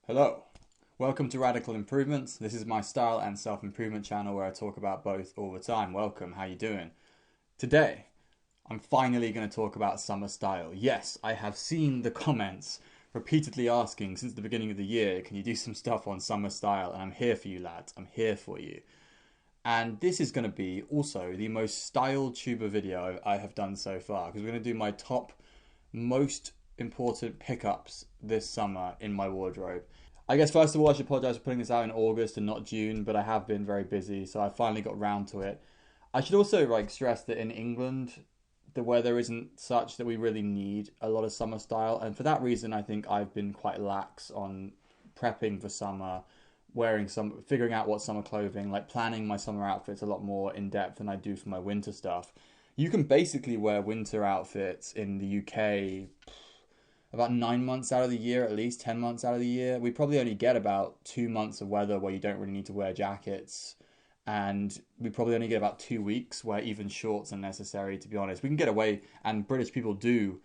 Hello, welcome to Radical Improvements. This is my style and self-improvement channel where I talk about both all the time. Welcome, how you doing? Today, I'm finally going to talk about summer style. Yes, I have seen the comments repeatedly asking since the beginning of the year, can you do some stuff on summer style? And I'm here for you lads, I'm here for you. And this is going to be also the most styled tuber video I have done so far, because we're going to do my top most important pickups this summer in my wardrobe. I guess first of all I should apologise for putting this out in August and not June, but I have been very busy, so I finally got round to it. I should also stress that in England the weather isn't such that we really need a lot of summer style, and for that reason I think I've been quite lax on prepping for summer, figuring out what summer clothing, like planning my summer outfits a lot more in depth than I do for my winter stuff. You can basically wear winter outfits in the UK about 9 months out of the year, at least 10 months out of the year. We probably only get about 2 months of weather where you don't really need to wear jackets. And we probably only get about 2 weeks where even shorts are necessary, to be honest. We can get away, and British people do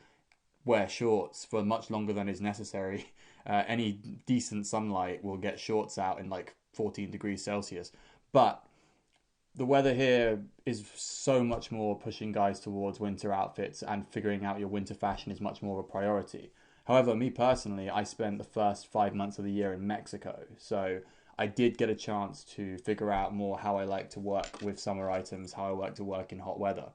wear shorts for much longer than is necessary. Any decent sunlight will get shorts out in like 14 degrees Celsius. But the weather here is so much more pushing guys towards winter outfits, and figuring out your winter fashion is much more of a priority. However, me personally, I spent the first 5 months of the year in Mexico, so I did get a chance to figure out more how I like to work with summer items, how I like to work in hot weather.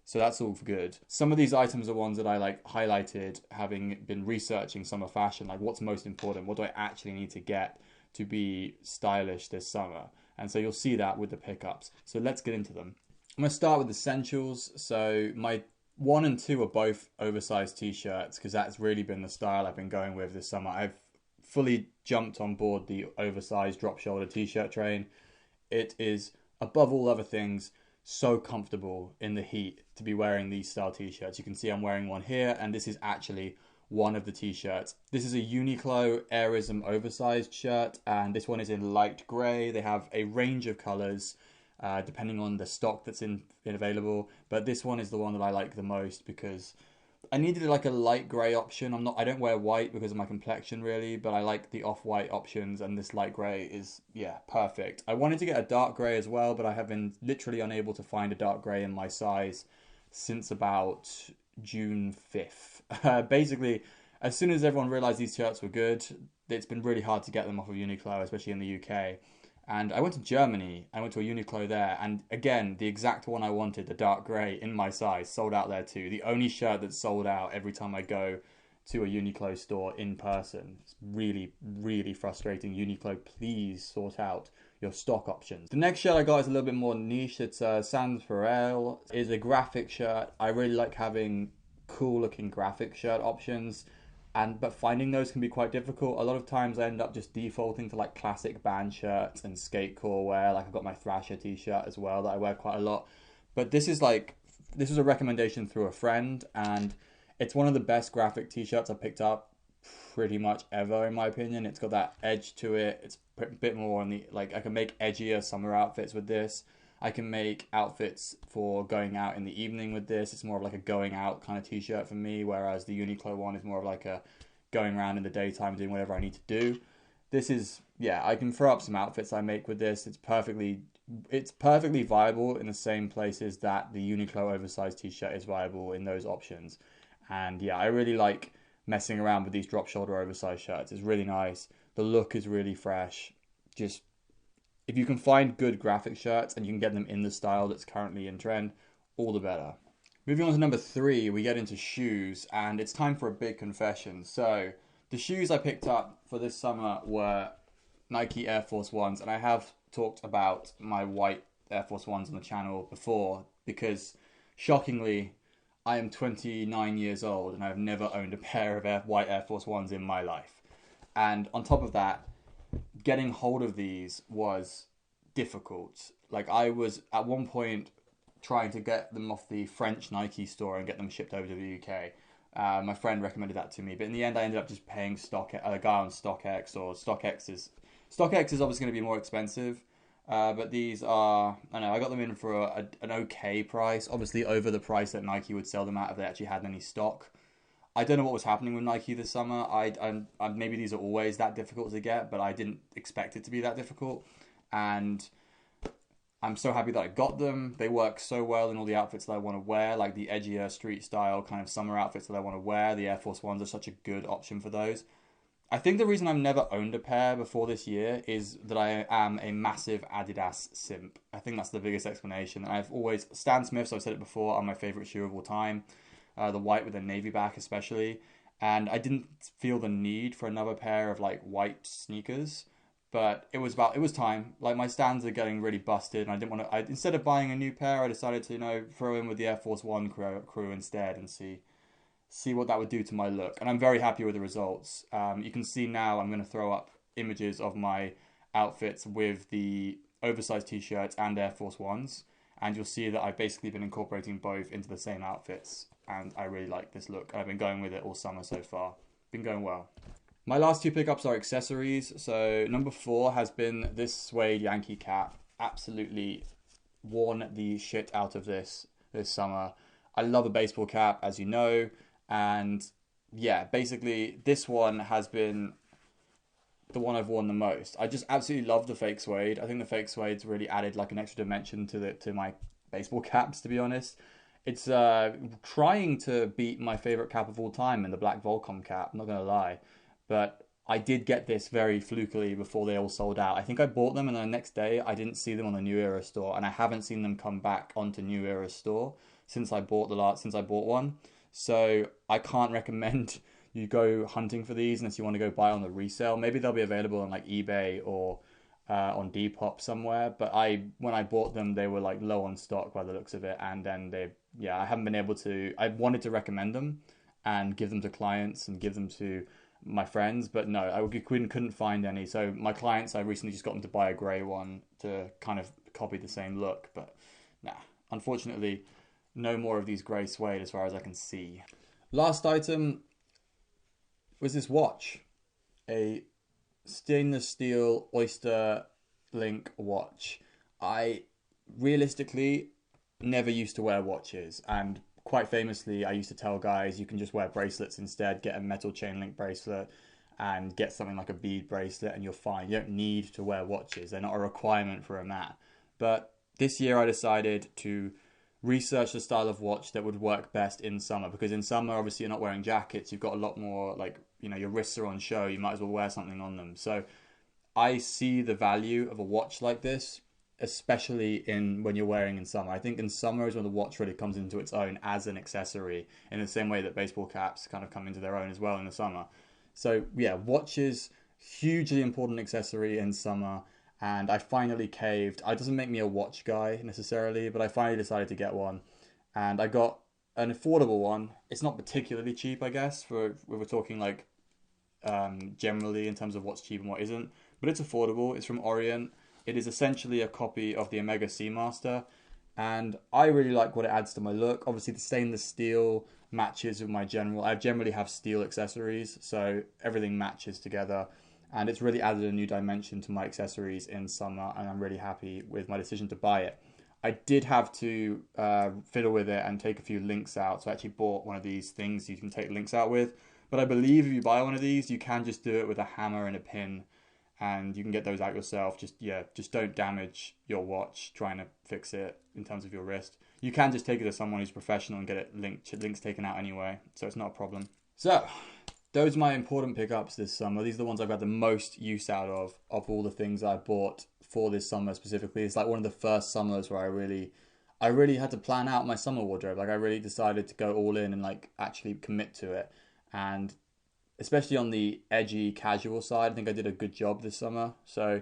So that's all good. Some of these items are ones that I highlighted having been researching summer fashion, like what's most important, what do I actually need to get to be stylish this summer. And so you'll see that with the pickups. So let's get into them. I'm going to start with essentials. So my 1 and 2 are both oversized t-shirts, because that's really been the style I've been going with this summer. I've fully jumped on board the oversized drop shoulder t-shirt train. It is, above all other things, so comfortable in the heat to be wearing these style t-shirts. You can see I'm wearing one here, and this is actually one of the t-shirts. This is a Uniqlo Airism oversized shirt, and this one is in light grey. They have a range of colours depending on the stock that's in available, but this one is the one that I like the most because I needed like a light grey option. I don't wear white because of my complexion really, but I like the off-white options, and this light grey is, yeah, perfect. I wanted to get a dark grey as well, but I have been literally unable to find a dark grey in my size since about June 5th. Basically, as soon as everyone realised these shirts were good, it's been really hard to get them off of Uniqlo, especially in the UK. And I went to Germany, I went to a Uniqlo there, and again, the exact one I wanted, the dark grey, in my size, sold out there too. The only shirt that's sold out every time I go to a Uniqlo store in person. It's really, really frustrating. Uniqlo, please sort out your stock options. The next shirt I got is a little bit more niche. It's Sans Pharrell. It's a graphic shirt. I really like having cool looking graphic shirt options, but finding those can be quite difficult. A lot of times I end up just defaulting to like classic band shirts and skatecore wear. Like I've got my Thrasher t-shirt as well that I wear quite a lot. But this was a recommendation through a friend, and it's one of the best graphic t-shirts I picked up pretty much ever, in my opinion. It's got that edge to it. It's a bit more on the, I can make edgier summer outfits with this. I can make outfits for going out in the evening with this. It's more of like a going out kind of t-shirt for me, whereas the Uniqlo one is more of like a going around in the daytime doing whatever I need to do. This is, yeah, I can throw up some outfits I make with this. It's perfectly viable in the same places that the Uniqlo oversized t-shirt is viable in those options. And yeah, I really like messing around with these drop shoulder oversized shirts. It's really nice. The look is really fresh. Just, if you can find good graphic shirts and you can get them in the style that's currently in trend, all the better. Moving on to number 3, we get into shoes, and it's time for a big confession. So the shoes I picked up for this summer were Nike Air Force Ones, and I have talked about my white Air Force Ones on the channel before because, shockingly, I am 29 years old and I've never owned a pair of white Air Force Ones in my life. And on top of that, getting hold of these was difficult. Like, I was at one point trying to get them off the French Nike store and get them shipped over to the UK. My friend recommended that to me, but in the end I ended up just paying a guy on StockX, or StockX is obviously going to be more expensive, but these are, I don't know, I got them in for an okay price, obviously over the price that Nike would sell them at if they actually had any stock. I don't know what was happening with Nike this summer. Maybe these are always that difficult to get, but I didn't expect it to be that difficult. And I'm so happy that I got them. They work so well in all the outfits that I want to wear, like the edgier street style kind of summer outfits that I want to wear. The Air Force Ones are such a good option for those. I think the reason I've never owned a pair before this year is that I am a massive Adidas simp. I think that's the biggest explanation. I've always, Stan Smiths, I've said it before, are my favorite shoe of all time. The white with the navy back especially. And I didn't feel the need for another pair of like white sneakers. But it was time. Like my Stans are getting really busted, and I didn't want to. Instead of buying a new pair, I decided to throw in with the Air Force One crew instead and see what that would do to my look. And I'm very happy with the results. You can see now I'm going to throw up images of my outfits with the oversized t-shirts and Air Force Ones, and you'll see that I've basically been incorporating both into the same outfits, and I really like this look. I've been going with it all summer so far. Been going well. My last two pickups are accessories. So number 4 has been this Suede Yankee cap. Absolutely worn the shit out of this summer. I love a baseball cap, as you know. And yeah, basically this one has been the one I've worn the most. I just absolutely love the fake suede. I think the fake suede's really added like an extra dimension to my baseball caps, to be honest. It's trying to beat my favorite cap of all time in the black Volcom cap, I'm not going to lie. But I did get this very flukily before they all sold out. I think I bought them, and the next day I didn't see them on the New Era store, and I haven't seen them come back onto New Era store since I bought one. So I can't recommend you go hunting for these unless you want to go buy on the resale. Maybe they'll be available on like eBay or on Depop somewhere. But when I bought them, they were like low on stock by the looks of it, and then I haven't been able to. I wanted to recommend them and give them to clients and give them to my friends, but no, I couldn't find any. So my clients, I recently just got them to buy a grey one to kind of copy the same look, but nah, unfortunately, no more of these grey suede as far as I can see. Last item was this watch, a stainless steel Oyster Link watch. I realistically never used to wear watches, and quite famously, I used to tell guys you can just wear bracelets instead, get a metal chain link bracelet and get something like a bead bracelet and you're fine. You don't need to wear watches. They're not a requirement for a mat. But this year I decided to research the style of watch that would work best in summer, because in summer, obviously, you're not wearing jackets. You've got a lot more, like, your wrists are on show. You might as well wear something on them. So I see the value of a watch like this, especially when you're wearing in summer. I think in summer is when the watch really comes into its own as an accessory, in the same way that baseball caps kind of come into their own as well in the summer. So yeah, watches, hugely important accessory in summer, and I finally caved. It doesn't make me a watch guy necessarily, but I finally decided to get one, and I got an affordable one. It's not particularly cheap, I guess, if we're talking like generally in terms of what's cheap and what isn't, but it's affordable. It's from Orient. It is essentially a copy of the Omega Seamaster, and I really like what it adds to my look. Obviously, the stainless steel matches with I generally have steel accessories, so everything matches together, and it's really added a new dimension to my accessories in summer, and I'm really happy with my decision to buy it. I did have to fiddle with it and take a few links out, so I actually bought one of these things you can take links out with, but I believe if you buy one of these, you can just do it with a hammer and a pin, and you can get those out yourself. Just don't damage your watch trying to fix it in terms of your wrist. You can just take it to someone who's professional and get links taken out anyway, so it's not a problem. So, those are my important pickups this summer. These are the ones I've had the most use out of all the things I bought for this summer specifically. It's like one of the first summers where I really had to plan out my summer wardrobe. Like I really decided to go all in and like actually commit to it. And especially on the edgy casual side, I think I did a good job this summer. So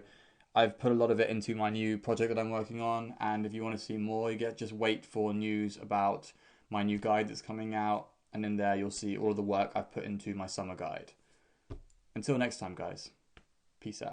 I've put a lot of it into my new project that I'm working on. And if you want to see more, just wait for news about my new guide that's coming out. And in there, you'll see all of the work I've put into my summer guide. Until next time, guys. Peace out.